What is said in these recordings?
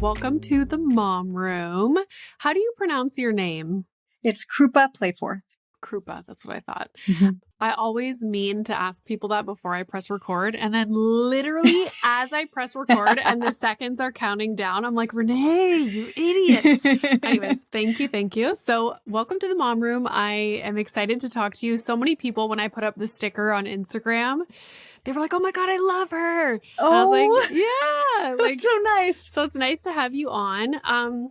welcome to the Mom Room. How do you pronounce your name? It's KRUPA, PLAYFORTH. KRUPA, that's what I thought. Mm-hmm. I always mean to ask people that before I press record. And then literally as I press record and the seconds are counting down, I'm like, Renee, you idiot. Anyways, thank you. Thank you. So welcome to the Mom Room. I am excited to talk to you. So many people, when I put up the sticker on Instagram, they were like, oh my God, I love her. Oh, and I was like, yeah. Like, that's so nice. So it's nice to have you on.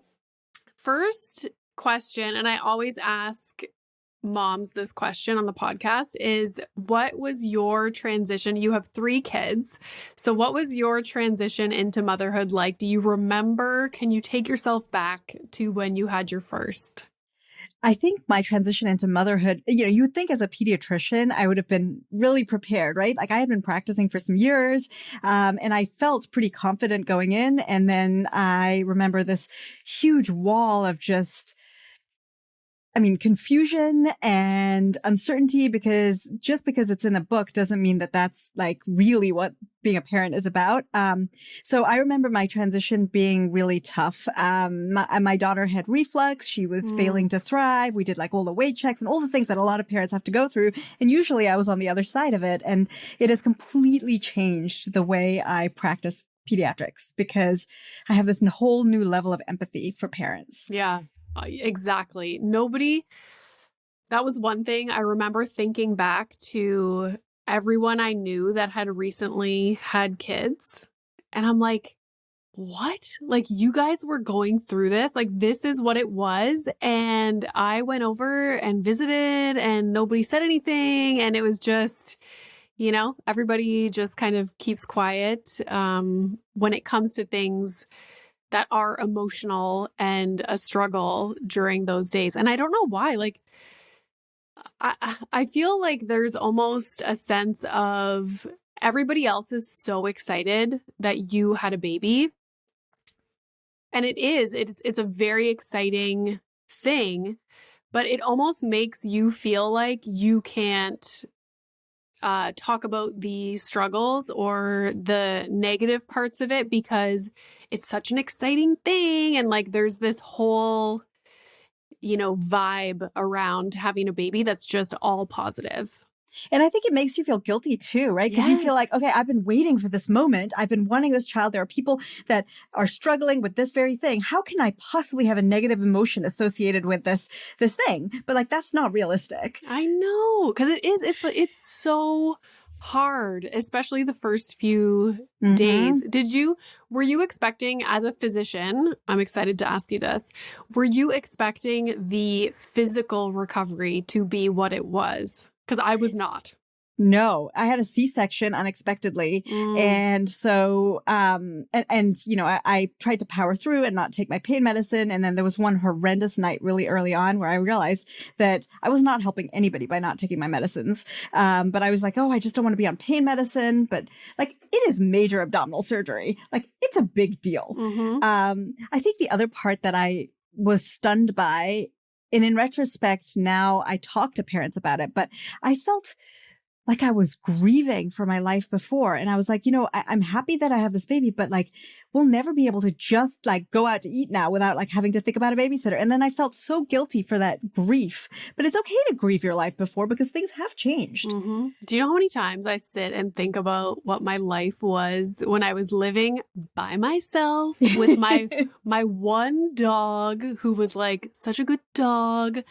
First question, and I always ask moms this question on the podcast, is what was your transition? You have 3 kids. So what was your transition into motherhood like? Do you remember? Can you take yourself back to when you had your first? I think my transition into motherhood, you would think as a pediatrician, I would have been really prepared, right? Like I had been practicing for some years, and I felt pretty confident going in. And then I remember this huge wall of confusion and uncertainty, because just because it's in a book doesn't mean that that's like really what being a parent is about. So I remember my transition being really tough. My daughter had reflux. She was failing to thrive. We did like all the weight checks and all the things that a lot of parents have to go through. And usually I was on the other side of it. And it has completely changed the way I practice pediatrics, because I have this whole new level of empathy for parents. Yeah. Exactly. That was one thing I remember thinking back to everyone I knew that had recently had kids. And I'm like, what? Like you guys were going through this? Like this is what it was. And I went over and visited and nobody said anything. And it was just, everybody just kind of keeps quiet when it comes to things that are emotional and a struggle during those days. And I don't know why, like, I feel like there's almost a sense of everybody else is so excited that you had a baby. And it's a very exciting thing, but it almost makes you feel like you can't talk about the struggles or the negative parts of it because it's such an exciting thing. And like, there's this whole, vibe around having a baby that's just all positive. And I think it makes you feel guilty too, right? Because you feel like, okay, I've been waiting for this moment. I've been wanting this child. There are people that are struggling with this very thing. How can I possibly have a negative emotion associated with this thing? But like, that's not realistic. I know. Cause it's so hard, especially the first few days. Were you expecting, as a physician, I'm excited to ask you this, were you expecting the physical recovery to be what it was? Because I was not. No, I had a C-section unexpectedly. And so, I tried to power through and not take my pain medicine. And then there was one horrendous night really early on where I realized that I was not helping anybody by not taking my medicines. But I was like, oh, I just don't want to be on pain medicine. But like, it is major abdominal surgery. Like, it's a big deal. I think the other part that I was stunned by, and in retrospect, now I talk to parents about it, but I felt like I was grieving for my life before. And I was like, I'm happy that I have this baby, but like, we'll never be able to just like go out to eat now without like having to think about a babysitter. And then I felt so guilty for that grief, but it's okay to grieve your life before because things have changed. Do you know how many times I sit and think about what my life was when I was living by myself with my one dog who was like such a good dog?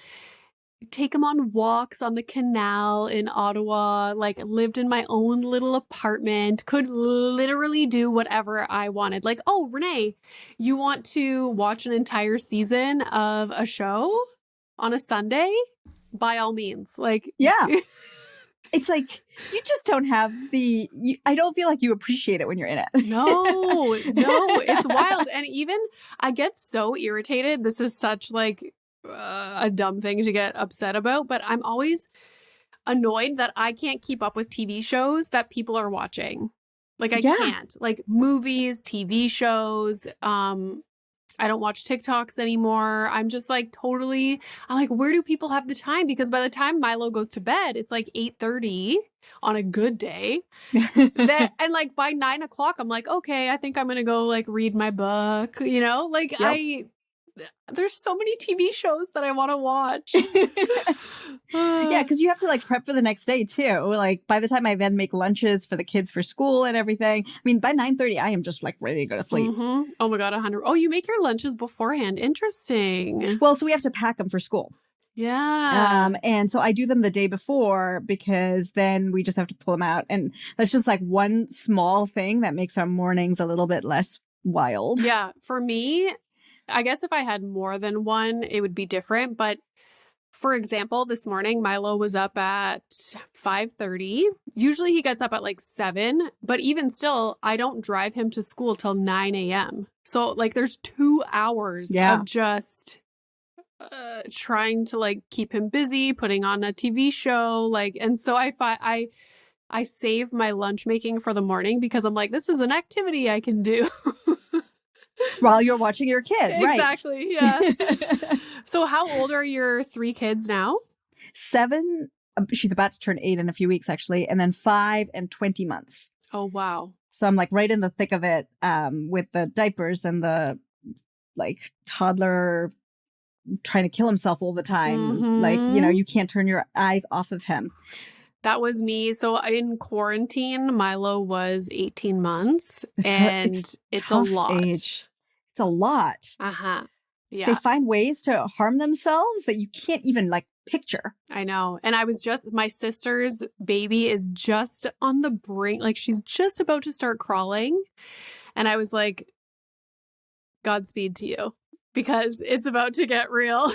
Take him on walks on the canal in Ottawa, like lived in my own little apartment, could literally do whatever I wanted. Like, oh, Renee, you want to watch an entire season of a show on a Sunday? By all means. Like, yeah. It's like, you just don't have I don't feel like you appreciate it when you're in it. No, it's wild. And even I get so irritated. This is such like a dumb thing to get upset about, but I'm always annoyed that I can't keep up with TV shows that people are watching. Like I can't, like movies, TV shows. I don't watch TikToks anymore. I'm just like I'm like, where do people have the time? Because by the time Milo goes to bed, it's like 8:30 on a good day. And like by 9 o'clock, I'm like, okay, I think I'm going to go like read my book, like Yep. there's so many TV shows that I want to watch. Yeah, because you have to like prep for the next day too. Like by the time I then make lunches for the kids for school and everything, I mean, by 9:30, I am just like ready to go to sleep. Mm-hmm. Oh my God, 100. Oh, you make your lunches beforehand. Interesting. Well, so we have to pack them for school. Yeah. And so I do them the day before because then we just have to pull them out. And that's just like one small thing that makes our mornings a little bit less wild. Yeah. For me, I guess if I had more than one, it would be different. But for example, this morning, Milo was up at 5:30. Usually he gets up at like 7, but even still, I don't drive him to school till 9 a.m. So like there's 2 hours of just trying to like keep him busy, putting on a TV show, like, and so I save my lunch making for the morning because I'm like, this is an activity I can do. While you're watching your kid, Exactly, right? Yeah. So how old are your 3 kids now? 7, she's about to turn 8 in a few weeks, actually, and then 5 and 20 months. Oh, wow. So I'm like right in the thick of it with the diapers and the like toddler trying to kill himself all the time. Mm-hmm. Like, you can't turn your eyes off of him. That was me. So in quarantine, Milo was 18 months it's a lot. Age. It's a lot. Uh-huh. Yeah. They find ways to harm themselves that you can't even like picture. I know. And my sister's baby is just on the brink. Like she's just about to start crawling. And I was like, Godspeed to you, because it's about to get real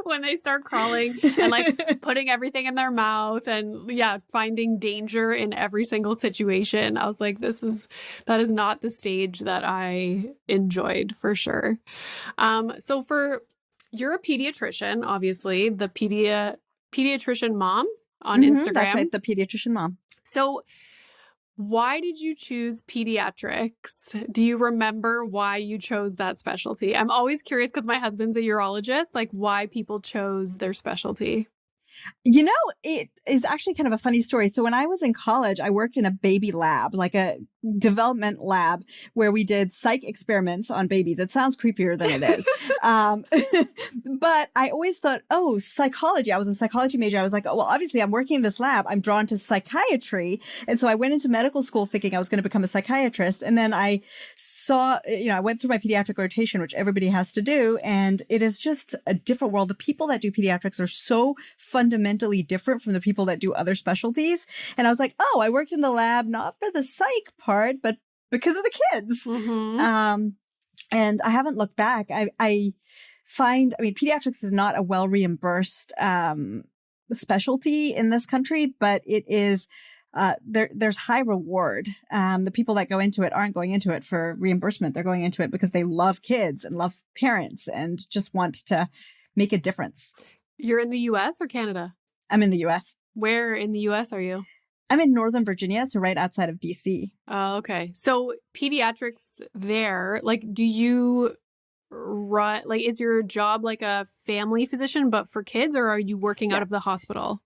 when they start crawling and like putting everything in their mouth and finding danger in every single situation. I was like, that is not the stage that I enjoyed for sure. So you're a pediatrician, obviously, the pediatrician mom on Instagram. That's right, the pediatrician mom. So why did you choose pediatrics? Do you remember why you chose that specialty? I'm always curious because my husband's a urologist, like why people chose their specialty. It is actually kind of a funny story. So when I was in college, I worked in a baby lab, like a development lab where we did psych experiments on babies. It sounds creepier than it is. But I always thought, psychology. I was a psychology major. I was like, well, obviously I'm working in this lab. I'm drawn to psychiatry. And so I went into medical school thinking I was going to become a psychiatrist. And then I saw, I went through my pediatric rotation, which everybody has to do. And it is just a different world. The people that do pediatrics are so fundamentally different from the people that do other specialties. And I was like, I worked in the lab, not for the psych part, but because of the kids. Mm-hmm. And I haven't looked back. I mean, pediatrics is not a well reimbursed specialty in this country, but it is. There's high reward. The people that go into it aren't going into it for reimbursement. They're going into it because they love kids and love parents and just want to make a difference. You're in the US or Canada? I'm in the US. Where in the US are you? I'm in Northern Virginia, so right outside of DC. Oh, okay. So pediatrics there, like, do you run, like, is your job like a family physician, but for kids, or are you working out of the hospital?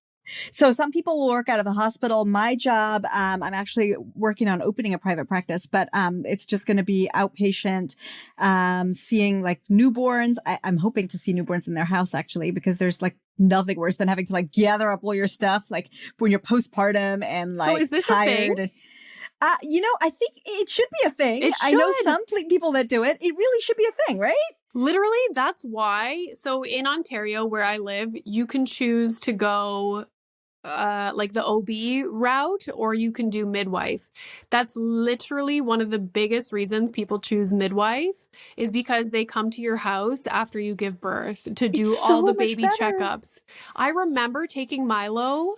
So some people will work out of the hospital. My job, I'm actually working on opening a private practice, but it's just going to be outpatient, seeing like newborns. I'm hoping to see newborns in their house actually, because there's like nothing worse than having to like gather up all your stuff, like when you're postpartum and like so is this tired. A thing? I think it should be a thing. It should. I know some people that do it. It really should be a thing, right? Literally, that's why. So in Ontario, where I live, you can choose to go like the OB route, or you can do midwife. That's literally one of the biggest reasons people choose midwife, is because they come to your house after you give birth to do all the baby checkups. I remember taking Milo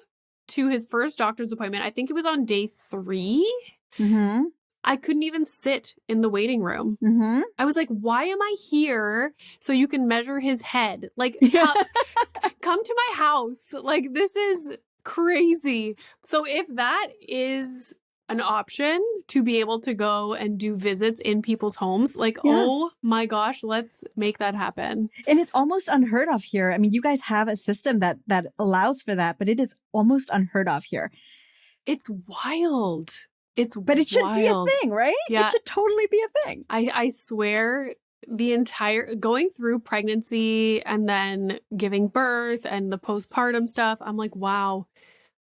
to his first doctor's appointment. I think it was on day 3. Mm-hmm. I couldn't even sit in the waiting room. Mm-hmm. I was like, why am I here so you can measure his head? Like, come to my house. Like, this is crazy. So if that is an option to be able to go and do visits in people's homes, like, Yeah. oh my gosh, let's make that happen. And it's almost unheard of here. I mean, you guys have a system that allows for that, but it is almost unheard of here. It's wild. It's But it should be a wild. thing, right? Yeah. It should totally be a thing. I swear the entire going through pregnancy and then giving birth and the postpartum stuff, I'm like, wow,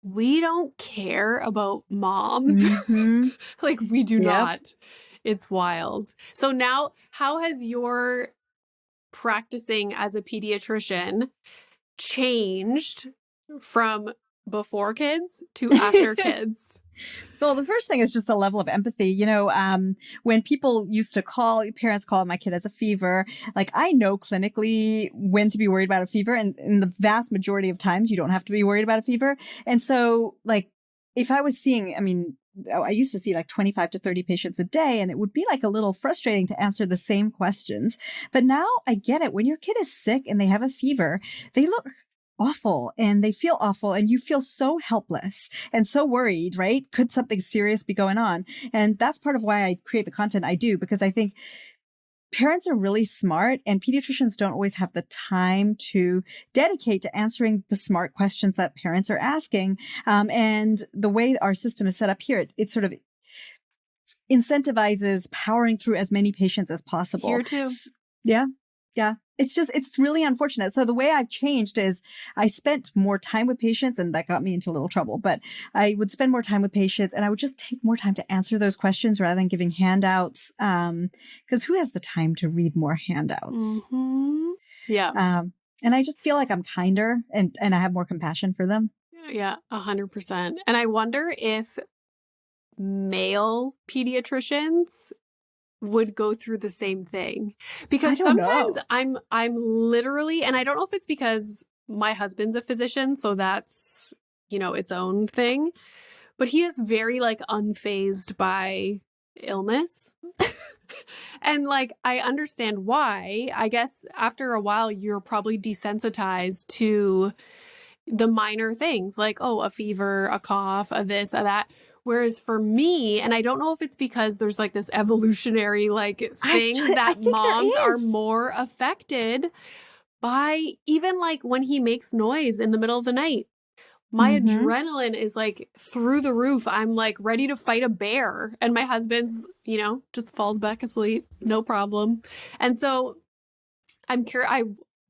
we don't care about moms. Mhm. Like, we do Yep. not. It's wild. So now, how has your practicing as a pediatrician changed from before kids to after kids? Well, the first thing is just the level of empathy. You know, when people used to call, parents call, my kid has a fever. Like, I know clinically when to be worried about a fever. And in the vast majority of times, you don't have to be worried about a fever. And so, like, if I was seeing, I mean, I used to see like 25 to 30 patients a day, and it would be like a little frustrating to answer the same questions. But now I get it. When your kid is sick and they have a fever, they look awful and they feel awful, and you feel so helpless and so worried, right? Could something serious be going on? And that's part of why I create the content I do, because I think parents are really smart, and pediatricians don't always have the time to dedicate to answering the smart questions that parents are asking. And the way our system is set up here, it sort of incentivizes powering through as many patients as possible. Here too. Yeah. Yeah. It's really unfortunate. So the way I've changed is I spent more time with patients, and that got me into a little trouble, but I would spend more time with patients, and I would just take more time to answer those questions rather than giving handouts. Because who has the time to read more handouts? Mm-hmm. Yeah. And I just feel like I'm kinder and I have more compassion for them. Yeah, 100%. And I wonder if male pediatricians would go through the same thing, because sometimes I'm literally, and I don't know if it's because my husband's a physician, so that's, you know, its own thing, but he is very like unfazed by illness. And like, I understand why. I guess after a while, you're probably desensitized to the minor things like, oh, a fever, a cough, a this, a that. Whereas for me, and I don't know if it's because there's like this evolutionary like thing that moms are more affected by, even like when he makes noise in the middle of the night. My adrenaline is like through the roof. I'm like ready to fight a bear. And my husband's, you know, just falls back asleep. No problem. And so I'm curious,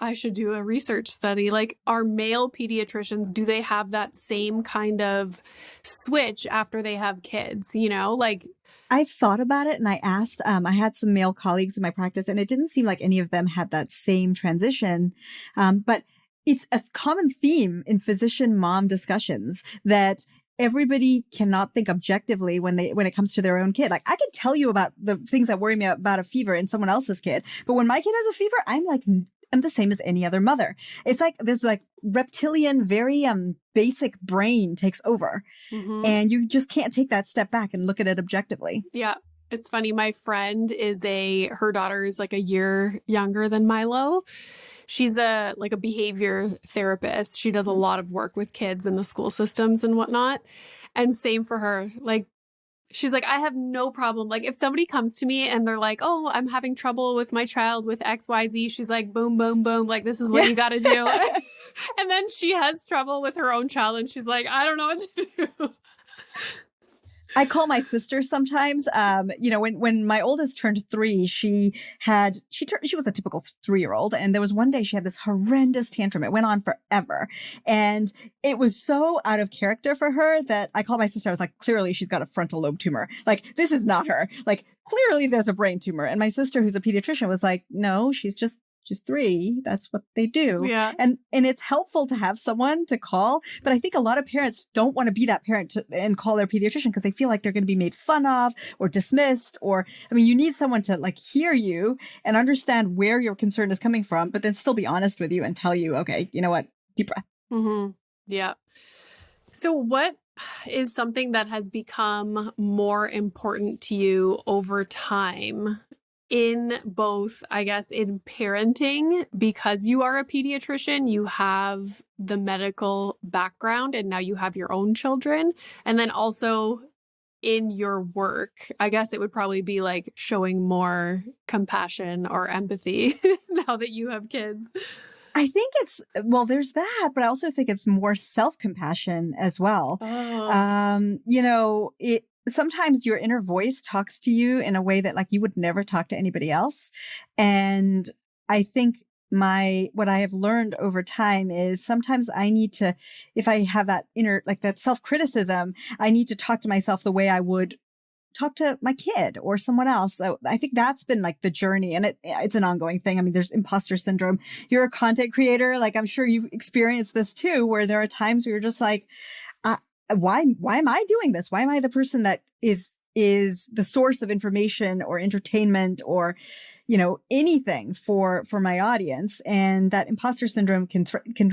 I should do a research study. Like, are male pediatricians, do they have that same kind of switch after they have kids? You know, like, I thought about it and I asked, I had some male colleagues in my practice, and it didn't seem like any of them had that same transition. But it's a common theme in physician mom discussions that everybody cannot think objectively when it comes to their own kid. Like, I can tell you about the things that worry me about a fever in someone else's kid, but when my kid has a fever, I'm the same as any other mother. It's like this like reptilian, very basic brain takes over, and you just can't take that step back and look at it objectively. Yeah. It's funny. My friend her daughter is like a year younger than Milo. She's a behavior therapist. She does a lot of work with kids in the school systems and whatnot. And same for her. Like, she's like, I have no problem. Like, if somebody comes to me and they're like, oh, I'm having trouble with my child with XYZ, she's like, boom, boom, boom. Like, this is what you got to do. And then she has trouble with her own child, and she's like, I don't know what to do. I call my sister sometimes. You know, when my oldest turned 3, she was a typical 3-year-old. And there was one day she had this horrendous tantrum. It went on forever. And it was so out of character for her that I called my sister. I was like, clearly she's got a frontal lobe tumor. Like, this is not her. Like, clearly there's a brain tumor. And my sister, who's a pediatrician, was like, no, she's 3. That's what they do. Yeah. And it's helpful to have someone to call. But I think a lot of parents don't want to be that parent and call their pediatrician because they feel like they're going to be made fun of or dismissed. Or, I mean, you need someone to like hear you and understand where your concern is coming from, but then still be honest with you and tell you, okay, you know what? Deep breath. Yeah. So what is something that has become more important to you over time in both, I guess, in parenting, because you are a pediatrician, you have the medical background, and now you have your own children, and then also in your work? I guess it would probably be like showing more compassion or empathy now that you have kids. I think well, there's that, but I also think it's more self-compassion as well. Oh. You know, sometimes your inner voice talks to you in a way that like you would never talk to anybody else. And I think what I have learned over time is sometimes I need to, if I have that inner, like that self-criticism, I need to talk to myself the way I would talk to my kid or someone else. So I think that's been like the journey, and it's an ongoing thing. I mean, there's imposter syndrome. You're a content creator. Like I'm sure you've experienced this too, where there are times where you're just like, why am I doing this? Why am I the person that is the source of information or entertainment or, you know, anything for my audience? And that imposter syndrome can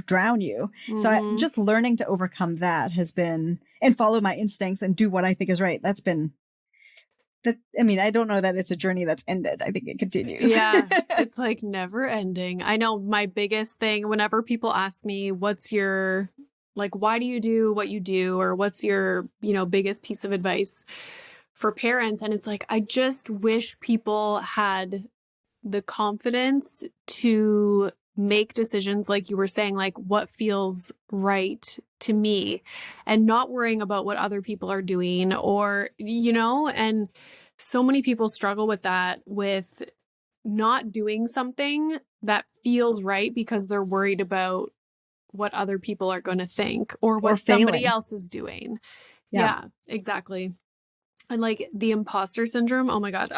drown you. Mm-hmm. So just learning to overcome that has been, and follow my instincts and do what I think is right. That's been, I mean, I don't know that it's a journey that's ended. I think it continues. Yeah, it's like never ending. I know my biggest thing whenever people ask me, what's your, like, why do you do what you do? Or what's your, you know, biggest piece of advice for parents? And it's like, I just wish people had the confidence to make decisions, like you were saying, like what feels right to me, and not worrying about what other people are doing, or, you know, and so many people struggle with that, with not doing something that feels right because they're worried about what other people are going to think or what somebody else is doing. Yeah, exactly. And like the imposter syndrome. Oh my God.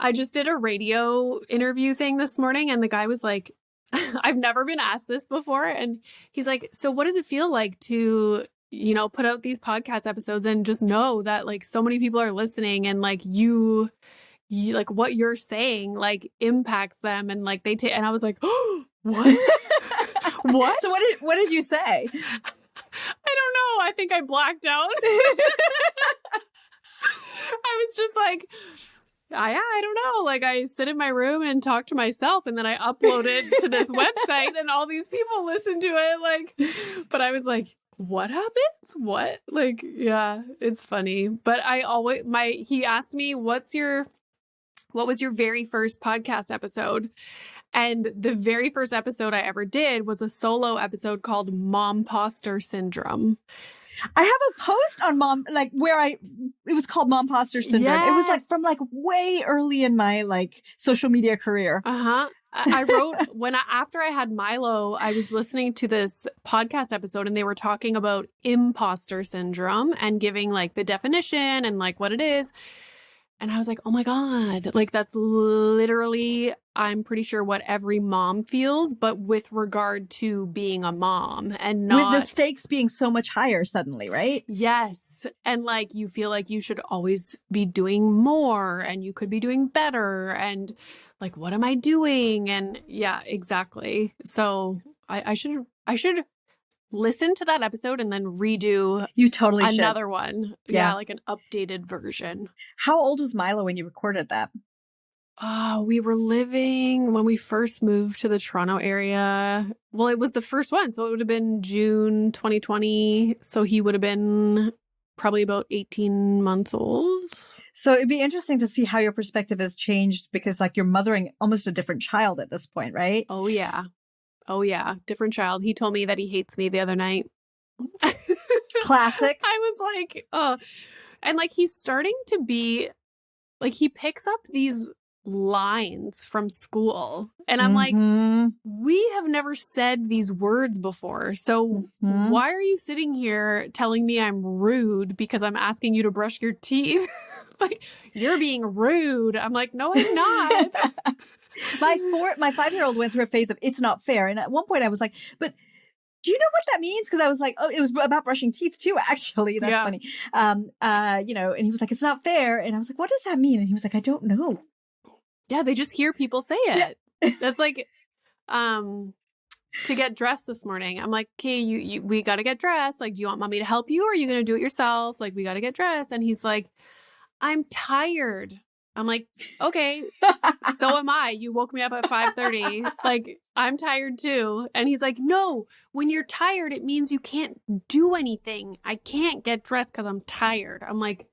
I just did a radio interview thing this morning, and the guy was like, I've never been asked this before. And he's like, so what does it feel like to, you know, put out these podcast episodes and just know that like so many people are listening, and like you like what you're saying like impacts them, and like they take, and I was like, oh, what? What? So what did you say? I don't know. I think I blacked out. I was just like, I don't know. Like I sit in my room and talk to myself, and then I upload it to this website and all these people listen to it. Like, but I was like, what happens? What? Like, yeah, it's funny. But I always, he asked me, what was your very first podcast episode? And the very first episode I ever did was a solo episode called Momposter Syndrome. I have a post on it was called Momposter Syndrome. Yes. It was like from like way early in my like social media career. Uh-huh. I wrote after I had Milo, I was listening to this podcast episode, and they were talking about imposter syndrome and giving like the definition and like what it is. And I was like, oh my God, like that's literally, I'm pretty sure what every mom feels, but with regard to being a mom, and not with the stakes being so much higher suddenly, right? Yes. And like, you feel like you should always be doing more, and you could be doing better. And like, what am I doing? And yeah, exactly. So I should listen to that episode and then redo another one. Yeah, like an updated version. How old was Milo when you recorded that? We were living when we first moved to the Toronto area. Well, it was the first one, so it would have been June 2020. So he would have been probably about 18 months old. So it'd be interesting to see how your perspective has changed, because like you're mothering almost a different child at this point, right? Oh yeah. Different child. He told me that he hates me the other night. Classic. I was like, oh, and like he's starting to be like, he picks up these lines from school, and I'm like, we have never said these words before, so why are you sitting here telling me I'm rude because I'm asking you to brush your teeth? Like, you're being rude. I'm like, no, I'm not. My 5-year-old went through a phase of it's not fair, and at one point I was like, but do you know what that means? Because I was like, oh, it was about brushing teeth too, actually. That's funny. You know, and he was like, it's not fair. And I was like, what does that mean? And he was like, I don't know. Yeah, they just hear people say it. Yeah. That's like, to get dressed this morning. I'm like, okay, we got to get dressed. Like, do you want mommy to help you, or are you going to do it yourself? Like, we got to get dressed. And he's like, I'm tired. I'm like, okay, so am I. You woke me up at 5:30. Like, I'm tired too. And he's like, no, when you're tired, it means you can't do anything. I can't get dressed because I'm tired. I'm like,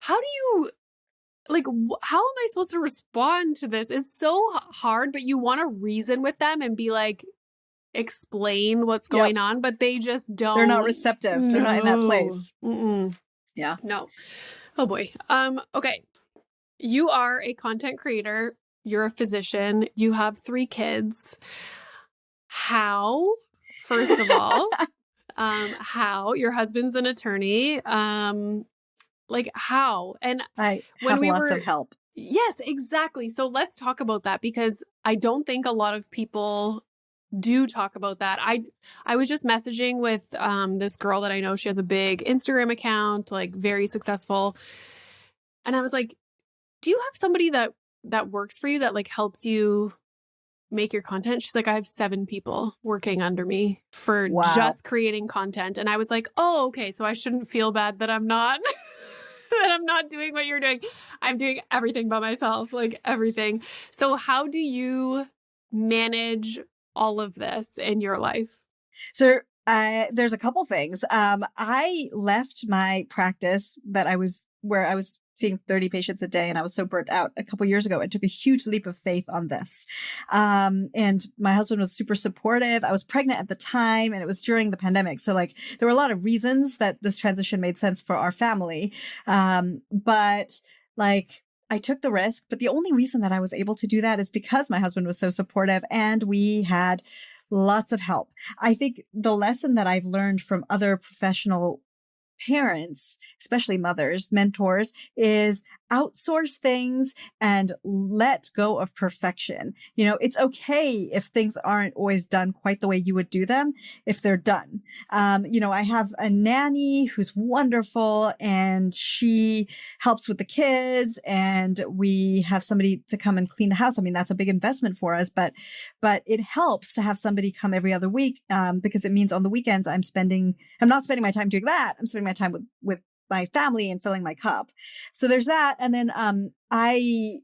how do you, like, how am I supposed to respond to this? It's so hard, but you want to reason with them and be like, explain what's going on, but they just don't. They're not receptive. No. They're not in that place. Mm-mm. Yeah. No. Oh boy. Okay. You are a content creator. You're a physician. You have 3 kids. How, first of all, how your husband's an attorney, like how? And I have lots of help. Yes, exactly. So let's talk about that because I don't think a lot of people do talk about that. I was just messaging with this girl that I know. She has a big Instagram account, like very successful. And I was like, do you have somebody that works for you that like helps you make your content? She's like, I have 7 people working under me for just creating content. And I was like, oh, okay. So I shouldn't feel bad that I'm not that I'm not doing what you're doing. I'm doing everything by myself, like everything. So how do you manage all of this in your life? So there's a couple things. I left my practice where I was seeing 30 patients a day and I was so burnt out a couple years ago. I took a huge leap of faith on this. And my husband was super supportive. I was pregnant at the time and it was during the pandemic. So like there were a lot of reasons that this transition made sense for our family. But like I took the risk, but the only reason that I was able to do that is because my husband was so supportive and we had lots of help. I think the lesson that I've learned from other professional parents, especially mothers, mentors, is outsource things and let go of perfection. You know, it's okay if things aren't always done quite the way you would do them if they're done. You know, I have a nanny who's wonderful and she helps with the kids and we have somebody to come and clean the house. I mean, that's a big investment for us, but it helps to have somebody come every other week, because it means on the weekends I'm not spending my time doing that. I'm spending my time with my family and filling my cup. So there's that. And then, I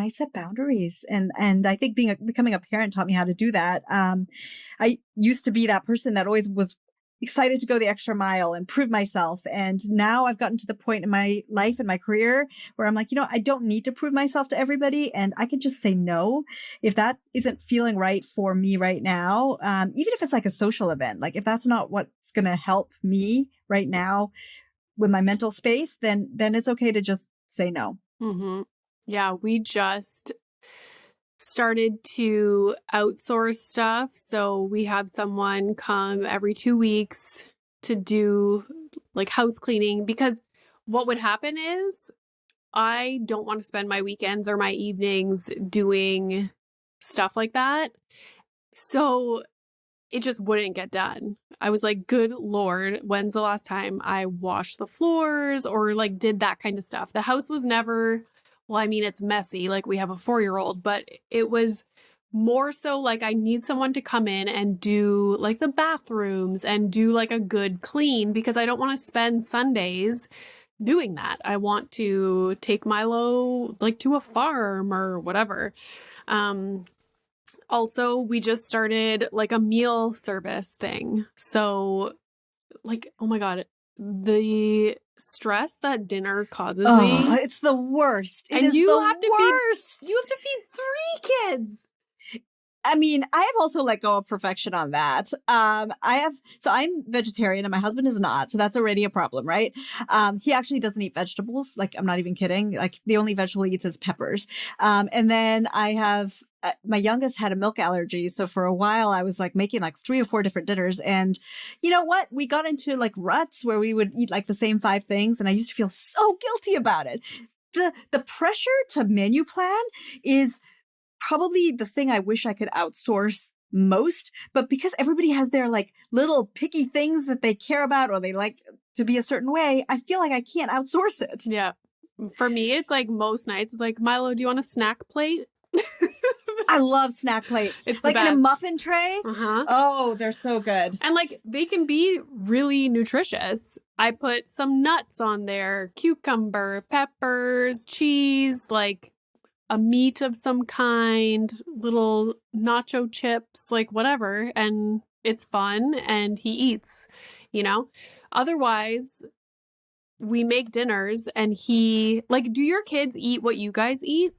set boundaries and I think becoming a parent taught me how to do that. I used to be that person that always was excited to go the extra mile and prove myself. And now I've gotten to the point in my life and my career where I'm like, I don't need to prove myself to everybody and I can just say no if that isn't feeling right for me right now. Even if it's like a social event, like if that's not what's going to help me right now with my mental space, then it's okay to just say no. Mm-hmm. Yeah, we just started to outsource stuff. So we have someone come every 2 weeks to do like house cleaning because what would happen is I don't want to spend my weekends or my evenings doing stuff like that. So it just wouldn't get done. I was like, good Lord, when's the last time I washed the floors or like did that kind of stuff? The house was never, well, I mean, it's messy. Like we have a 4-year-old, but it was more so like I need someone to come in and do like the bathrooms and do like a good clean because I don't want to spend Sundays doing that. I want to take Milo like to a farm or whatever. Also, we just started like a meal service thing. So like, oh my God, the stress that dinner causes me. It's the worst. And you have to feed 3 kids. I mean, I have also let go of perfection on that. I'm vegetarian and my husband is not. So that's already a problem, right? He actually doesn't eat vegetables. Like, I'm not even kidding. Like the only vegetable he eats is peppers. And then I have, my youngest had a milk allergy. So for a while I was like making like 3 or 4 different dinners. And you know what? We got into like ruts where we would eat like the same 5 things. And I used to feel so guilty about it. The pressure to menu plan is probably the thing I wish I could outsource most, but because everybody has their like little picky things that they care about or they like to be a certain way, I feel like I can't outsource it. Yeah. For me, it's like most nights, it's like, Milo, do you want a snack plate? I love snack plates. It's the like in a best. muffin tray. Uh-huh. Oh, they're so good. And like they can be really nutritious. I put some nuts on there, cucumber, peppers, cheese, like a meat of some kind, little nacho chips, like whatever. And it's fun and he eats, you know? Otherwise, we make dinners and he, like, do your kids eat what you guys eat?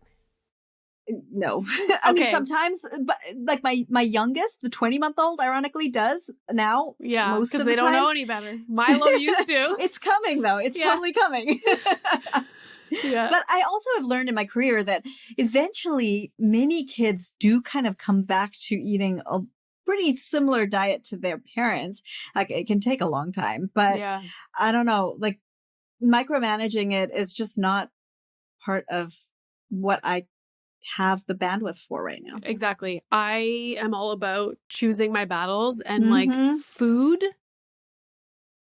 No. I mean, Okay. sometimes, but like my youngest, the 20-month-old, ironically does now. Yeah, most because of they the don't time. know any better. Milo used to. It's coming though. It's totally coming. Yeah. But I also have learned in my career that eventually many kids do kind of come back to eating a pretty similar diet to their parents. Like it can take a long time, but Yeah. I don't know, like micromanaging it is just not part of what I have the bandwidth for right now. Exactly. I am all about choosing my battles and Mhm. like food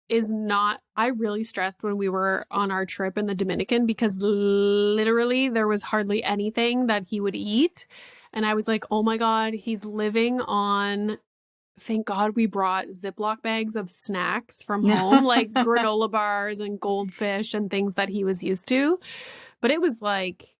is not, I really stressed when we were on our trip in the Dominican because literally there was hardly anything that he would eat. And I was like, oh my God, he's living on, thank God we brought Ziploc bags of snacks from home, like granola bars and goldfish and things that he was used to. But it was like,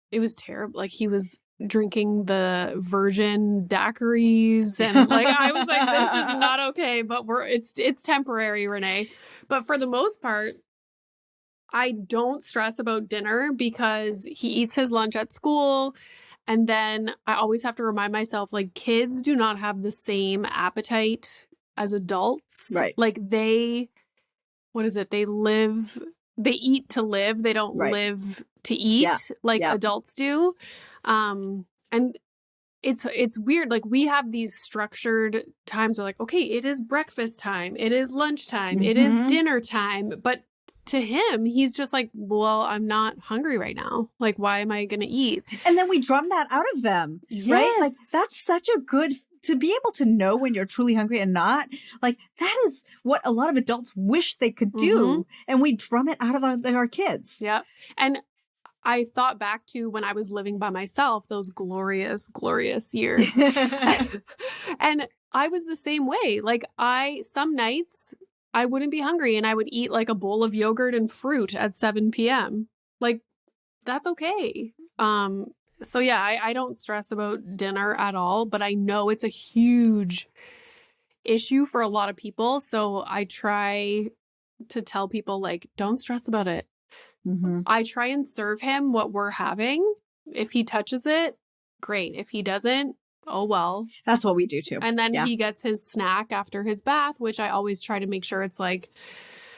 it was terrible. Like he was drinking the virgin daiquiris and like I was like, this is not okay, but it's temporary, Renee. But for the most part, I don't stress about dinner because he eats his lunch at school. And then I always have to remind myself, like, kids do not have the same appetite as adults. Right. Like what is it? They eat to live. They don't live to eat like adults do. And it's weird. Like we have these structured times where like, okay, it is breakfast time. It is lunchtime. It is dinner time. But to him, he's just like, well, I'm not hungry right now. Like, why am I going to eat? And then we drum that out of them, right? Like that's such a good, to be able to know when you're truly hungry and not, like that is what a lot of adults wish they could do. And we drum it out of our kids. Yeah. And I thought back to when I was living by myself, those glorious, glorious years. And I was the same way. Like some nights I wouldn't be hungry and I would eat like a bowl of yogurt and fruit at 7 p.m. Like that's okay. So yeah, I don't stress about dinner at all, but I know it's a huge issue for a lot of people. So I try to tell people like, don't stress about it. I try and serve him what we're having. If he touches it, great. If he doesn't, oh well. That's what we do too. And then he gets his snack after his bath, which I always try to make sure it's like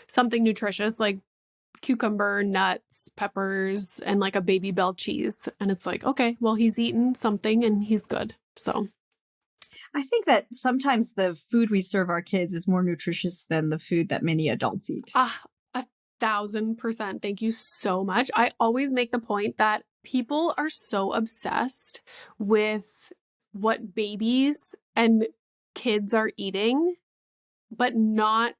something nutritious, like cucumber, nuts, peppers, and like a Baby Bell cheese. And it's like, okay, well, he's eaten something and he's good. So I think that sometimes the food we serve our kids is more nutritious than the food that many adults eat. 1,000%. Thank you so much. I always make the point that people are so obsessed with what babies and kids are eating, but not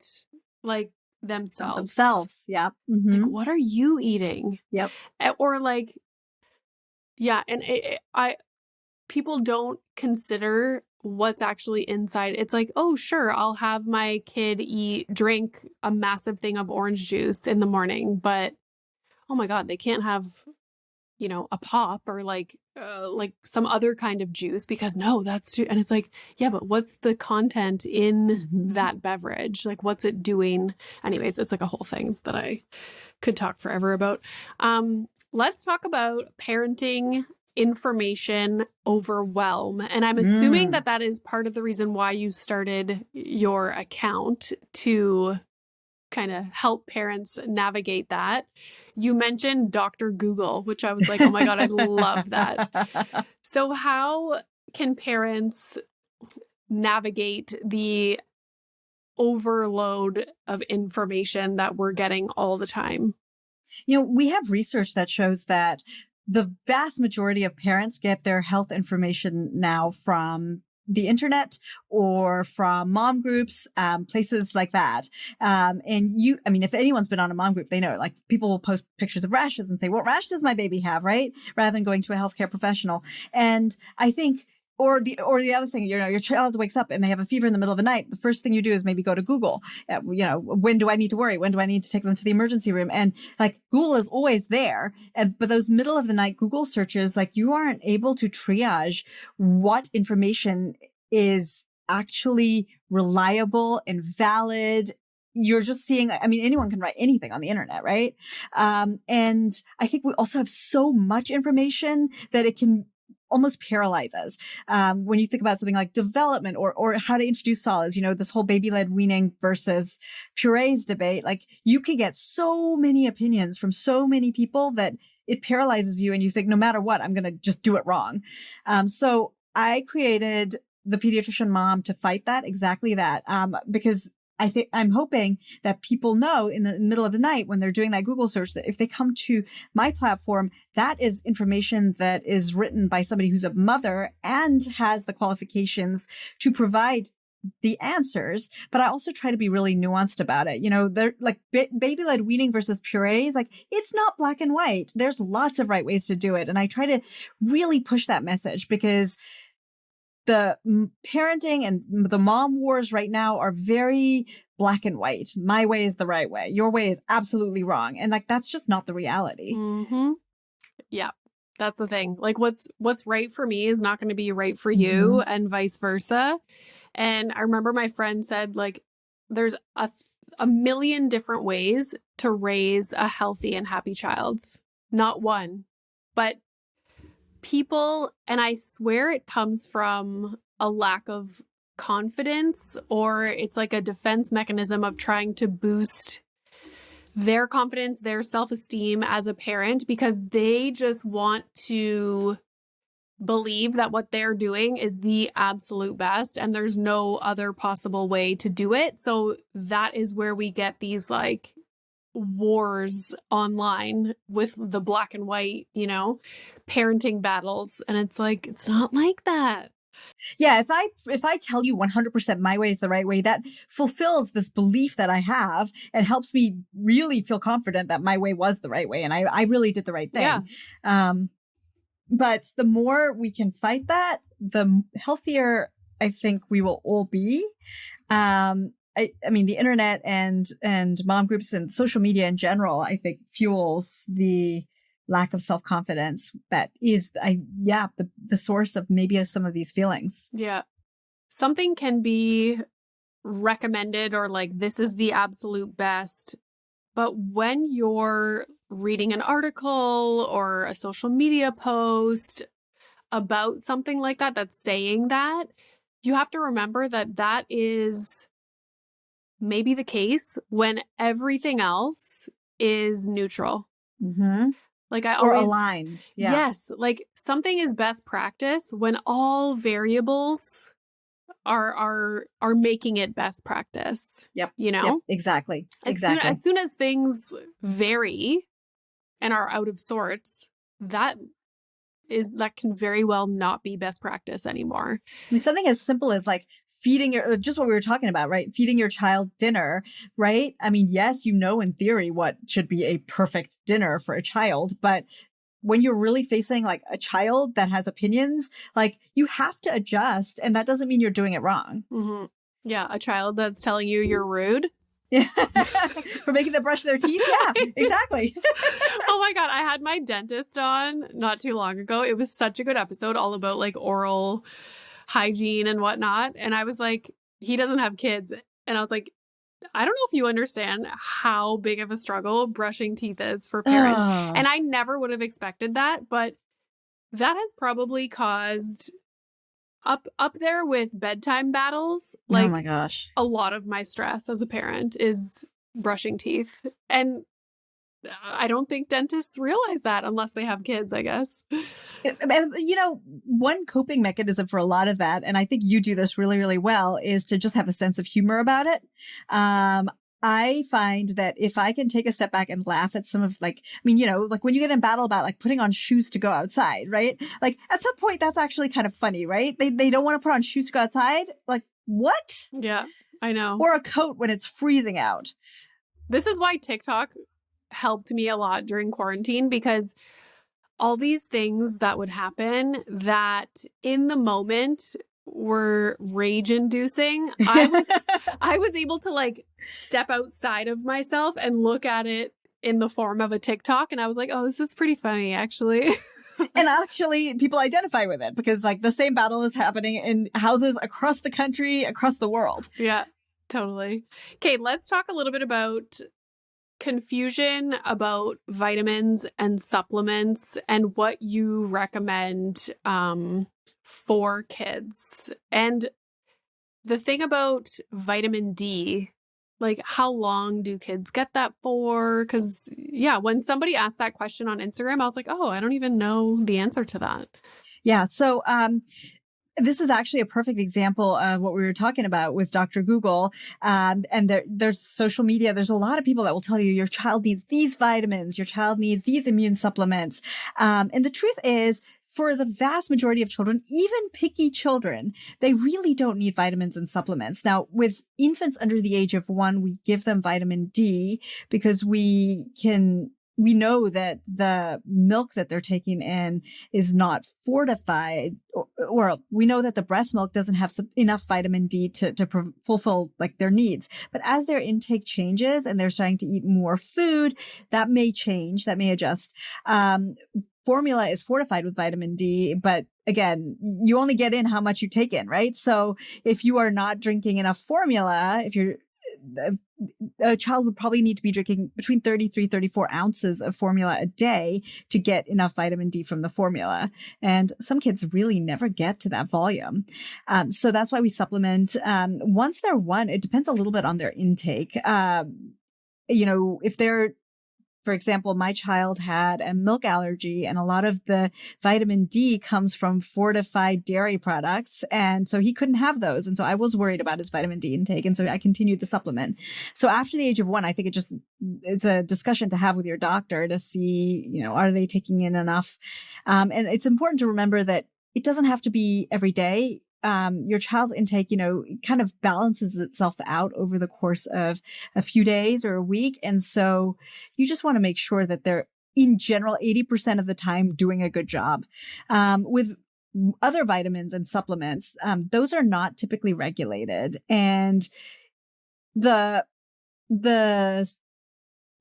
like themselves. Yeah. Like, what are you eating? Yep. Or like, yeah. And people don't consider what's actually inside. It's like, oh, sure, I'll have my kid drink a massive thing of orange juice in the morning, but oh my God, they can't have, a pop or like some other kind of juice because no, that's too, and it's like, yeah, but what's the content in that beverage? Like, what's it doing? Anyways, it's like a whole thing that I could talk forever about. Let's talk about parenting information overwhelm. And I'm assuming that is part of the reason why you started your account, to kind of help parents navigate that. You mentioned Dr. Google, which I was like, oh my God, I love that. So how can parents navigate the overload of information that we're getting all the time? We have research that shows that the vast majority of parents get their health information now from the internet or from mom groups, places like that. And if anyone's been on a mom group, they know, like, people will post pictures of rashes and say, what rash does my baby have? Right. Rather than going to a healthcare professional. And I think, or the other thing, your child wakes up and they have a fever in the middle of the night. The first thing you do is maybe go to Google. When do I need to worry? When do I need to take them to the emergency room? And like, Google is always there. But those middle of the night Google searches, like, you aren't able to triage what information is actually reliable and valid. You're just seeing, anyone can write anything on the internet, right? And I think we also have so much information that it can almost paralyzes. When you think about something like development or how to introduce solids, this whole baby-led weaning versus purees debate, like, you can get so many opinions from so many people that it paralyzes you and you think, no matter what, I'm going to just do it wrong. So I created the Pediatrician Mom to fight that, exactly that, because I'm hoping that people know in the middle of the night when they're doing that Google search that if they come to my platform, that is information that is written by somebody who's a mother and has the qualifications to provide the answers. But I also try to be really nuanced about it. They're like baby-led weaning versus purees. Like, it's not black and white. There's lots of right ways to do it. And I try to really push that message because the parenting and the mom wars right now are very black and white. My way is the right way. Your way is absolutely wrong. And like, that's just not the reality. Mm-hmm. Yeah, that's the thing. Like, what's right for me is not going to be right for you, and vice versa. And I remember my friend said, like, there's a million different ways to raise a healthy and happy child. Not one, but people, and I swear it comes from a lack of confidence, or it's like a defense mechanism of trying to boost their confidence, their self-esteem as a parent, because they just want to believe that what they're doing is the absolute best and there's no other possible way to do it. So that is where we get these like wars online with the black and white, parenting battles. And it's like, it's not like that. Yeah, if I tell you 100% my way is the right way, that fulfills this belief that I have and helps me really feel confident that my way was the right way and I really did the right thing. Yeah. But the more we can fight that, the healthier I think we will all be. The internet and mom groups and social media in general, I think, fuels the lack of self-confidence that is, the source of maybe some of these feelings. Yeah. Something can be recommended or like, this is the absolute best. But when you're reading an article or a social media post about something like that, that's saying that, you have to remember that that is maybe the case when everything else is neutral. Mm-hmm. Like or aligned. Yeah. Yes. Like, something is best practice when all variables are making it best practice. Yep. Yep, exactly. As soon as things vary and are out of sorts, that can very well not be best practice anymore. Something as simple as like feeding just what we were talking about, right? Feeding your child dinner, right? Yes, in theory what should be a perfect dinner for a child, but when you're really facing like a child that has opinions, like, you have to adjust, and that doesn't mean you're doing it wrong. Mm-hmm. Yeah, a child that's telling you you're rude. Yeah. For making them brush their teeth. Yeah, exactly. Oh my God. I had my dentist on not too long ago. It was such a good episode, all about like oral hygiene and whatnot. And I was like, he doesn't have kids. And I was like, I don't know if you understand how big of a struggle brushing teeth is for parents. Oh. And I never would have expected that, but that has probably caused up there with bedtime battles. Like, oh my gosh, a lot of my stress as a parent is brushing teeth. And I don't think dentists realize that unless they have kids, I guess. One coping mechanism for a lot of that, and I think you do this really, really well, is to just have a sense of humor about it. I find that if I can take a step back and laugh at some of like, I mean, like when you get in battle about like putting on shoes to go outside, right? Like at some point that's actually kind of funny, right? They don't want to put on shoes to go outside. Like what? Yeah, I know. Or a coat when it's freezing out. This is why TikTok helped me a lot during quarantine, because all these things that would happen that in the moment were rage inducing. I was able to like step outside of myself and look at it in the form of a TikTok, and I was like, oh, this is pretty funny actually. And actually people identify with it because like the same battle is happening in houses across the country, across the world. Yeah, totally. Okay, let's talk a little bit about confusion about vitamins and supplements and what you recommend for kids. And the thing about vitamin D, like how long do kids get that for? Because yeah, when somebody asked that question on Instagram, I was like, oh, I don't even know the answer to that. Yeah. So, this is actually a perfect example of what we were talking about with Dr. Google. And there's social media. There's a lot of people that will tell you your child needs these vitamins, your child needs these immune supplements. And the truth is, for the vast majority of children, even picky children, they really don't need vitamins and supplements. Now, with infants under the age of 1, we give them vitamin D because we know that the milk that they're taking in is not fortified, or we know that the breast milk doesn't have enough vitamin D to fulfill like their needs. But as their intake changes and they're starting to eat more food, that may change, that may adjust. Formula is fortified with vitamin D, but again, you only get in how much you take in, right? So if you are not drinking enough formula, if you're a child would probably need to be drinking between 33, 34 ounces of formula a day to get enough vitamin D from the formula. And some kids really never get to that volume. So that's why we supplement. Once they're 1, it depends a little bit on their intake. If they're, for example, my child had a milk allergy, and a lot of the vitamin D comes from fortified dairy products. And so he couldn't have those. And so I was worried about his vitamin D intake. And so I continued the supplement. So after the age of 1, I think it's a discussion to have with your doctor to see, are they taking in enough? And it's important to remember that it doesn't have to be every day. Your child's intake, kind of balances itself out over the course of a few days or a week. And so you just want to make sure that they're, in general, 80% of the time doing a good job. With other vitamins and supplements, those are not typically regulated. And the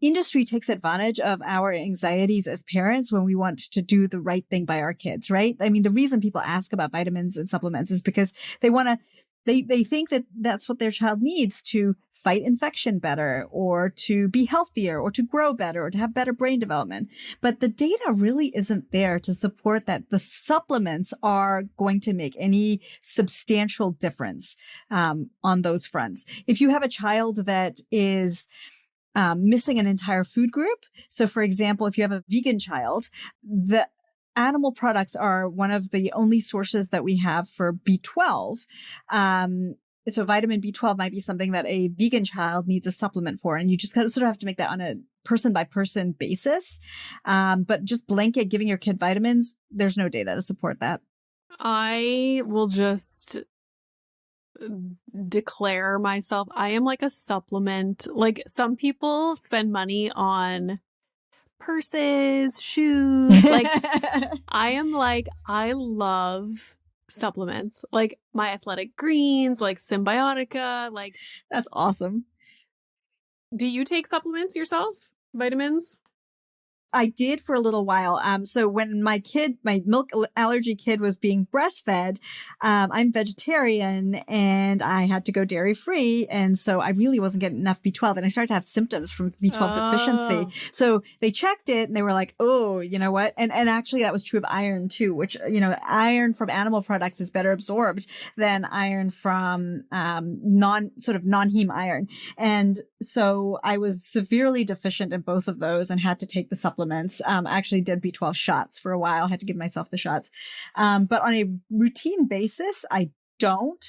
industry takes advantage of our anxieties as parents when we want to do the right thing by our kids, right? I mean, the reason people ask about vitamins and supplements is because they think that that's what their child needs to fight infection better, or to be healthier, or to grow better, or to have better brain development. But the data really isn't there to support that the supplements are going to make any substantial difference on those fronts. If you have a child that is missing an entire food group. So for example, if you have a vegan child, the animal products are one of the only sources that we have for B12. So vitamin B12 might be something that a vegan child needs a supplement for. And you just kind of sort of have to make that on a person by person basis. But just blanket giving your kid vitamins, there's no data to support that. I will just declare myself, I am like a supplement. Like some people spend money on purses, shoes. Like I am like, I love supplements. Like my Athletic Greens, like Symbiotica, like that's awesome. Do you take supplements yourself? Vitamins? I did for a little while. So when my milk allergy kid was being breastfed, I'm vegetarian and I had to go dairy free. And so I really wasn't getting enough B12, and I started to have symptoms from B12 deficiency. So they checked it and they were like, oh, you know what? And actually that was true of iron too, which, iron from animal products is better absorbed than iron from, non-heme iron. And so I was severely deficient in both of those and had to take the supplements. I actually did B12 shots for a while, had to give myself the shots. But on a routine basis, I don't.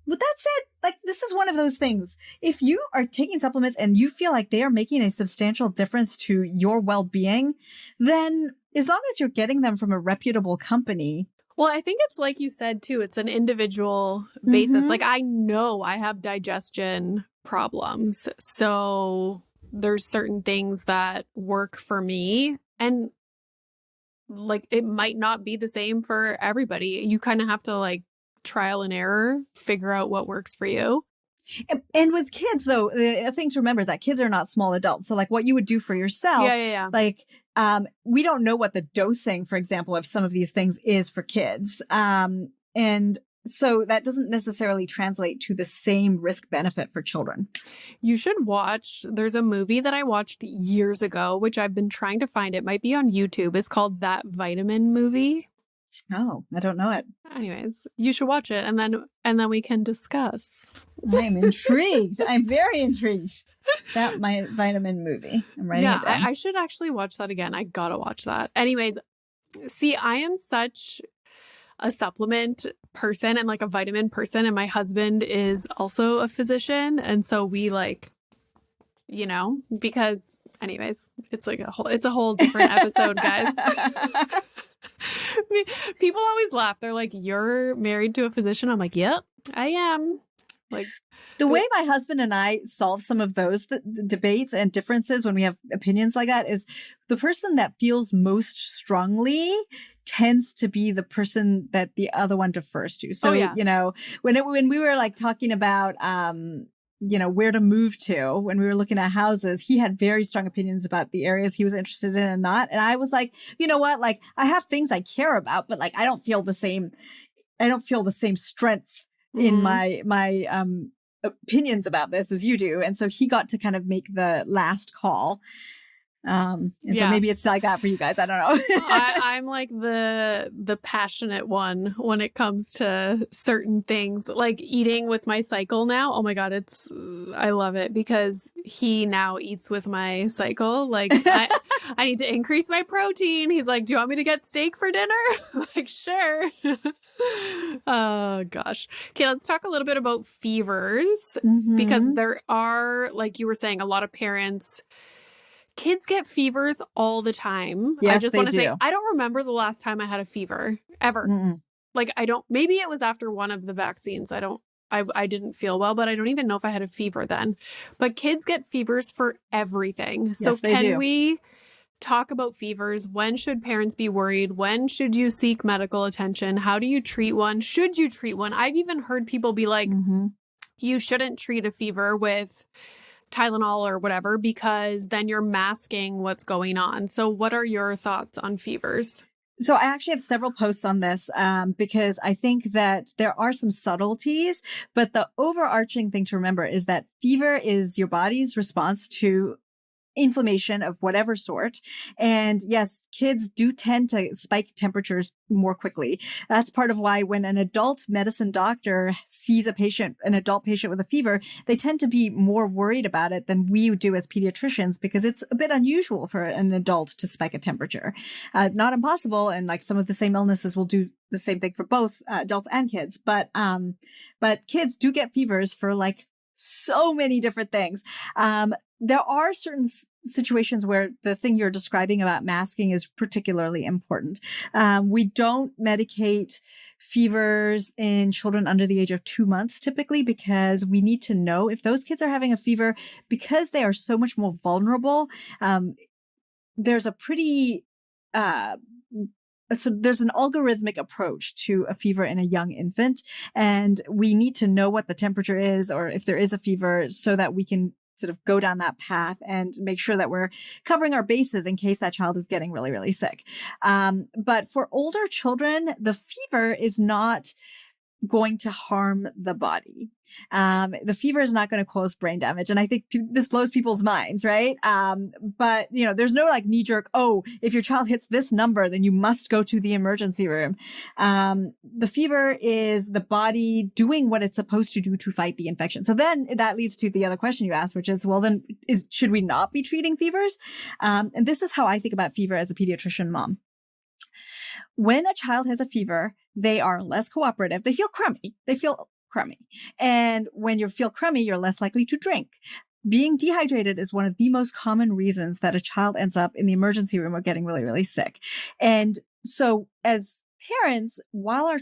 with that said, like, this is one of those things. If you are taking supplements and you feel like they are making a substantial difference to your well-being, then as long as you're getting them from a reputable company. Well, I think it's like you said, too, it's an individual basis. Like, I know I have digestion problems. So there's certain things that work for me. And like, it might not be the same for everybody. You kind of have to like trial and error, figure out what works for you. And with kids, though, the thing to remember is that kids are not small adults. So like what you would do for yourself, like, we don't know what the dosing, for example, of some of these things is for kids. And so that doesn't necessarily translate to the same risk benefit for children. You should watch, there's a movie that I watched years ago, which I've been trying to find. It might be on YouTube. It's called That Vitamin Movie. Oh, I don't know it. Anyways, you should watch it and then we can discuss. I'm intrigued. I'm very intrigued. That my vitamin movie. I'm writing it down. I should actually watch that again. I gotta watch that. Anyways, see, I am such a supplement person and like a vitamin person, and my husband is also a physician, and so we like, you know, because anyways, it's a whole different episode, guys. People always laugh. They're like, "You're married to a physician?" I'm like, "Yep, I am." Like, the way my husband and I solve some of those debates and differences when we have opinions like that is the person that feels most strongly tends to be the person that the other one defers to. So, you know, when we were like talking about, you know, where to move to, when we were looking at houses, he had very strong opinions about the areas he was interested in and not. And I was like, you know what, like I have things I care about, but like, I don't feel the same strength in my opinions about this as you do. And so he got to kind of make the last call. So maybe it's like that for you guys. I don't know. I'm like the passionate one when it comes to certain things, like eating with my cycle now. Oh my God, I love it because he now eats with my cycle. Like I need to increase my protein. He's like, "Do you want me to get steak for dinner?" I'm like, sure. Oh gosh. Okay, let's talk a little bit about fevers because there are, like you were saying, a lot of parents. Kids get fevers all the time. Yes, I just want to say, do. I don't remember the last time I had a fever ever. Like, maybe it was after one of the vaccines. I didn't feel well, but I don't even know if I had a fever then. But kids get fevers for everything. So can we talk about fevers? When should parents be worried? When should you seek medical attention? How do you treat one? Should you treat one? I've even heard people be like, you shouldn't treat a fever with Tylenol or whatever, because then you're masking what's going on. So what are your thoughts on fevers? So I actually have several posts on this because I think that there are some subtleties, but the overarching thing to remember is that fever is your body's response to inflammation of whatever sort. And yes, kids do tend to spike temperatures more quickly. That's part of why when an adult medicine doctor sees an adult patient with a fever, they tend to be more worried about it than we do as pediatricians, because it's a bit unusual for an adult to spike a temperature. Not impossible. And like some of the same illnesses will do the same thing for both adults and kids. But kids do get fevers for like so many different things. There are certain situations where the thing you're describing about masking is particularly important. We don't medicate fevers in children under the age of 2 months typically, because we need to know if those kids are having a fever, because they are so much more vulnerable. There's a pretty so there's an algorithmic approach to a fever in a young infant, and we need to know what the temperature is, or if there is a fever, so that we can sort of go down that path and make sure that we're covering our bases in case that child is getting really, really sick. But for older children, the fever is not going to harm the body. The fever is not going to cause brain damage. And I think this blows people's minds, right? But you know, there's no like knee jerk, oh, if your child hits this number, then you must go to the emergency room. The fever is the body doing what it's supposed to do to fight the infection. So then that leads to the other question you asked, which is, well, then should we not be treating fevers? And this is how I think about fever as a pediatrician mom. When a child has a fever, they are less cooperative. They feel crummy. They feel crummy. And when you feel crummy, you're less likely to drink. Being dehydrated is one of the most common reasons that a child ends up in the emergency room or getting really, really sick. And so as parents, while our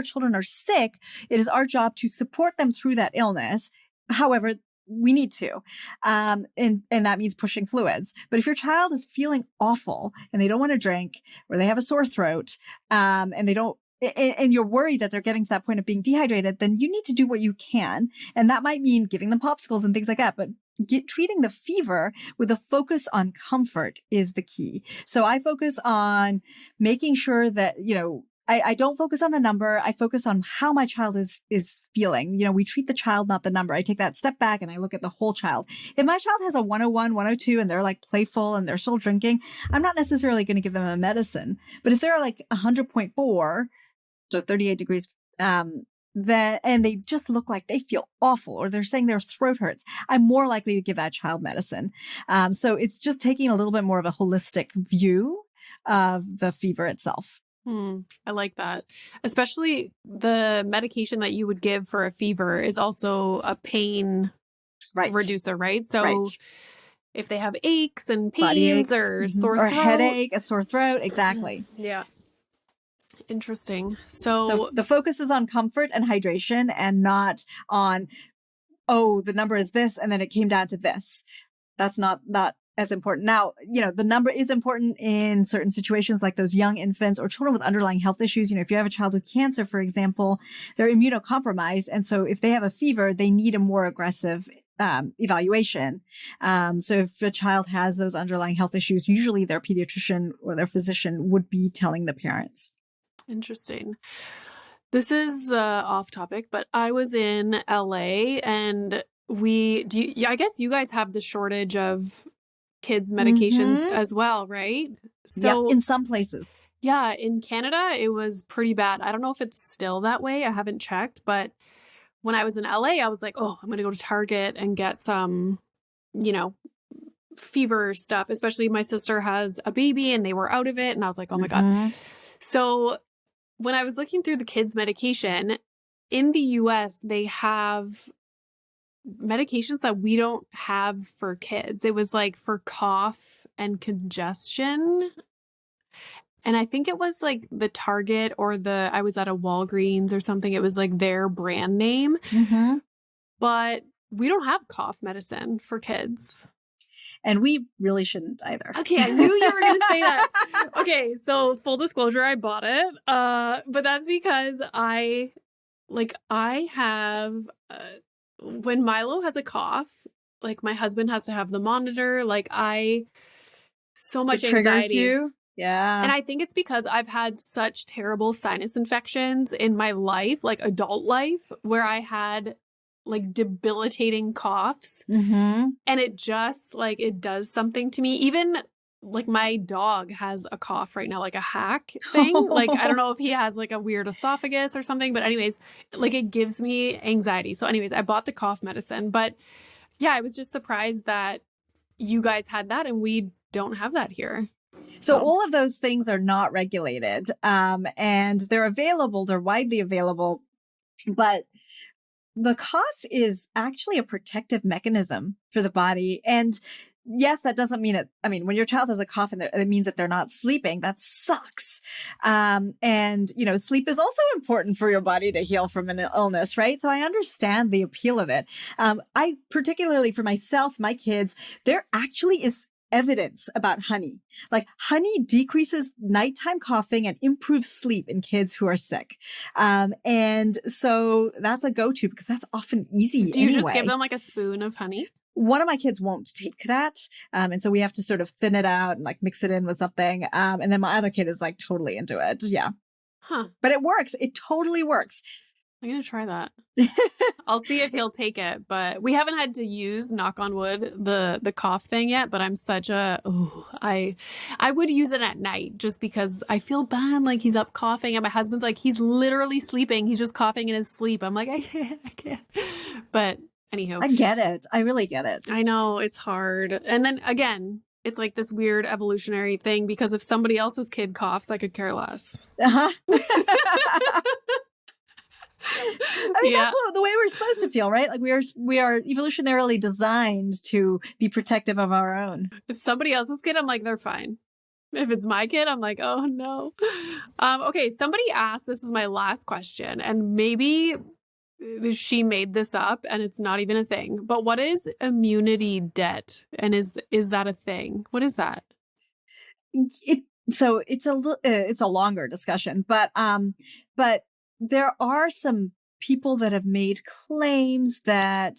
children are sick, it is our job to support them through that illness. However, we need to. And that means pushing fluids. But if your child is feeling awful and they don't want to drink, or they have a sore throat, and they don't, and you're worried that they're getting to that point of being dehydrated, then you need to do what you can. And that might mean giving them popsicles and things like that. But treating the fever with a focus on comfort is the key. So I focus on making sure that, I don't focus on the number. I focus on how my child is feeling. We treat the child, not the number. I take that step back and I look at the whole child. If my child has a 101, 102, and they're like playful and they're still drinking, I'm not necessarily going to give them a medicine. But if they're like 100.4, so 38 degrees, and they just look like they feel awful, or they're saying their throat hurts, I'm more likely to give that child medicine. So it's just taking a little bit more of a holistic view of the fever itself. I like that. Especially the medication that you would give for a fever is also a pain reducer, right? So if they have aches and pains or sore throat. Or a headache, a sore throat. Exactly. Yeah. Interesting. So the focus is on comfort and hydration, and not on, the number is this, and then it came down to this. That's not as important. Now, the number is important in certain situations, like those young infants or children with underlying health issues. If you have a child with cancer, for example, they're immunocompromised. And so if they have a fever, they need a more aggressive evaluation. So if a child has those underlying health issues, usually their pediatrician or their physician would be telling the parents. Interesting. This is off topic, but I was in LA and I guess you guys have the shortage of kids' medications as well, right? So in some places. Yeah, in Canada, it was pretty bad. I don't know if it's still that way. I haven't checked, but when I was in LA, I was like, I'm going to go to Target and get some, fever stuff, especially my sister has a baby and they were out of it. And I was like, oh my God. So when I was looking through the kids' medication, in the US, they have medications that we don't have for kids. It was like for cough and congestion. And I think it was like the Target or I was at a Walgreens or something. It was like their brand name. But we don't have cough medicine for kids. And we really shouldn't either. Okay, I knew you were going to say that. Okay, so full disclosure, I bought it. But that's because I have, when Milo has a cough, like my husband has to have the monitor, so much it triggers anxiety. You? Yeah. And I think it's because I've had such terrible sinus infections in my life, like adult life, where I had like debilitating coughs. And it just it does something to me. Even like my dog has a cough right now, like a hack thing. Like, I don't know if he has like a weird esophagus or something, but anyways, it gives me anxiety. So anyways, I bought the cough medicine, but yeah, I was just surprised that you guys had that and we don't have that here. So all of those things are not regulated, and they're available. They're widely available, but the cough is actually a protective mechanism for the body. And yes, that doesn't mean it. I mean, when your child has a cough and it means that they're not sleeping, that sucks. And, sleep is also important for your body to heal from an illness, right? So I understand the appeal of it. I particularly for myself, my kids, there actually is evidence about honey. Like honey decreases nighttime coughing and improves sleep in kids who are sick. And so that's a go-to because that's often easy. Do you just give them like a spoon of honey? One of my kids won't take that. And so we have to sort of thin it out and mix it in with something. And then my other kid is totally into it. Yeah. Huh. But it works. It totally works. I'm going to try that. I'll see if he'll take it, but we haven't had to use, knock on wood, the cough thing yet, but I'm such a, I would use it at night just because I feel bad. He's up coughing and my husband's he's literally sleeping. He's just coughing in his sleep. I'm like, I can't. But anywho. I get it. I really get it. I know it's hard. And then again, it's this weird evolutionary thing because if somebody else's kid coughs, I could care less. I mean, Yeah. that's the way we're supposed to feel, right? Like we are evolutionarily designed to be protective of our own. If somebody else's kid, I'm like, they're fine. If it's my kid, I'm like, oh no. Okay, somebody asked, this is my last question, and maybe she made this up and it's not even a thing, but what is immunity debt? And is that a thing? What is that? So it's a longer discussion, but there are some people that have made claims that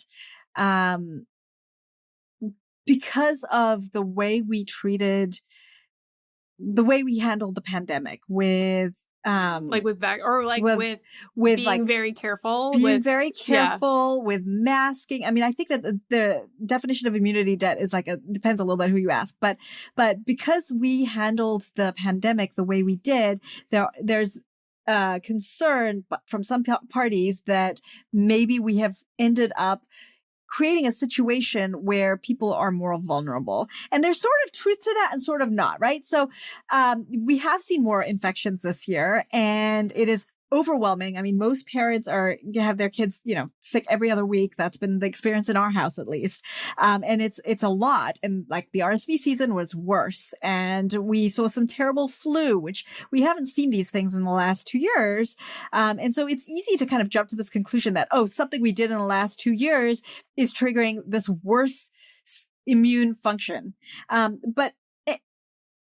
because of the way we handled the pandemic with Like with that, or like with with being like very careful, being very careful with masking. I mean, I think that the definition of immunity debt is like depends a little bit who you ask, but because we handled the pandemic the way we did, there's concern from some parties that maybe we have ended up creating a situation where people are more vulnerable. And there's sort of truth to that and sort of not, right? So we have seen more infections this year, and it is overwhelming. I mean, most parents have their kids, sick every other week. That's been the experience in our house, at least. And it's a lot. And like the RSV season was worse. And we saw some terrible flu, which we haven't seen these things in the last 2 years. And so it's easy to kind of jump to this conclusion that, something we did in the last 2 years is triggering this worse immune function. But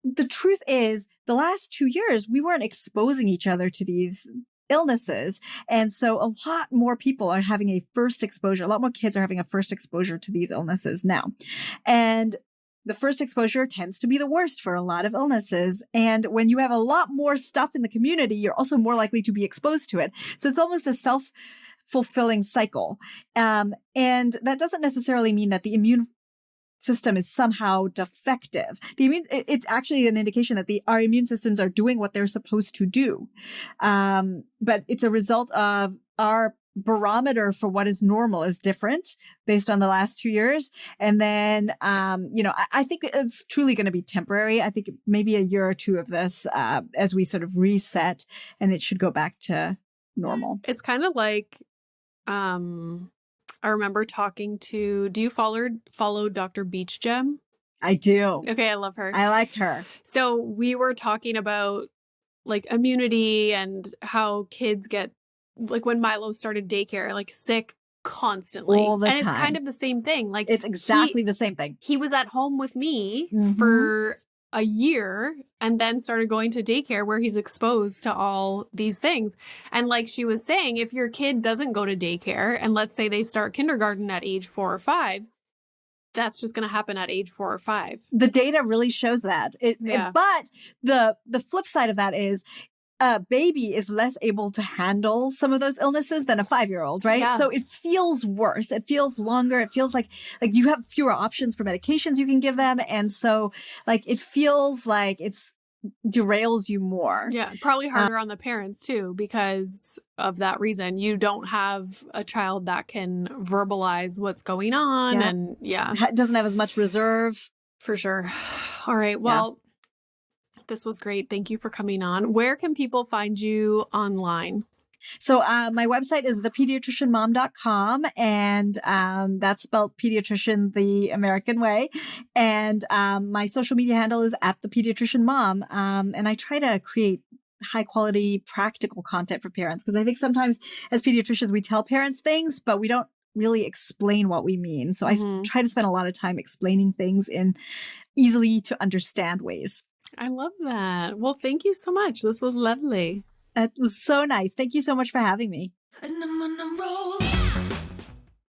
the truth is, the last 2 years, we weren't exposing each other to these illnesses. And so a lot more people are having a first exposure. A lot more kids are having a first exposure to these illnesses now. And the first exposure tends to be the worst for a lot of illnesses. And when you have a lot more stuff in the community, you're also more likely to be exposed to it. So it's almost a self-fulfilling cycle. And that doesn't necessarily mean that the immune system is somehow defective. It's actually an indication that our immune systems are doing what they're supposed to do. But it's a result of our barometer for what is normal is different based on the last 2 years. And then, I think it's truly going to be temporary. I think maybe a year or two of this, as we sort of reset, and it should go back to normal. It's kind of like, I remember talking to, do you follow Dr. Beach Gem? I do. Okay, I love her. I like her. So we were talking about like immunity and how kids get, like when Milo started daycare, like sick constantly. All the time. time. It's kind of the same thing. Like it's exactly the same thing. He was at home with me for a year and then started going to daycare where he's exposed to all these things. And like she was saying, if your kid doesn't go to daycare and let's say they start kindergarten at age 4 or 5, that's just going to happen at age 4 or 5. The data really shows that. But the flip side of that is a baby is less able to handle some of those illnesses than a 5-year-old, right? Yeah. So it feels worse. It feels longer. It feels like you have fewer options for medications you can give them. And so it feels like it's derails you more. Yeah. Probably harder on the parents too, because of that reason. You don't have a child that can verbalize what's going on. Yeah. And It doesn't have as much reserve. For sure. All right. Well, this was great. Thank you for coming on. Where can people find you online? So my website is thepediatricianmom.com, and that's spelled pediatrician the American way. And my social media handle is @thepediatricianmom. And I try to create high quality, practical content for parents, because I think sometimes as pediatricians, we tell parents things, but we don't really explain what we mean. So I try to spend a lot of time explaining things in easily to understand ways. I love that. Well, thank you so much. This was lovely. It was so nice. Thank you so much for having me. And I'm on a roll.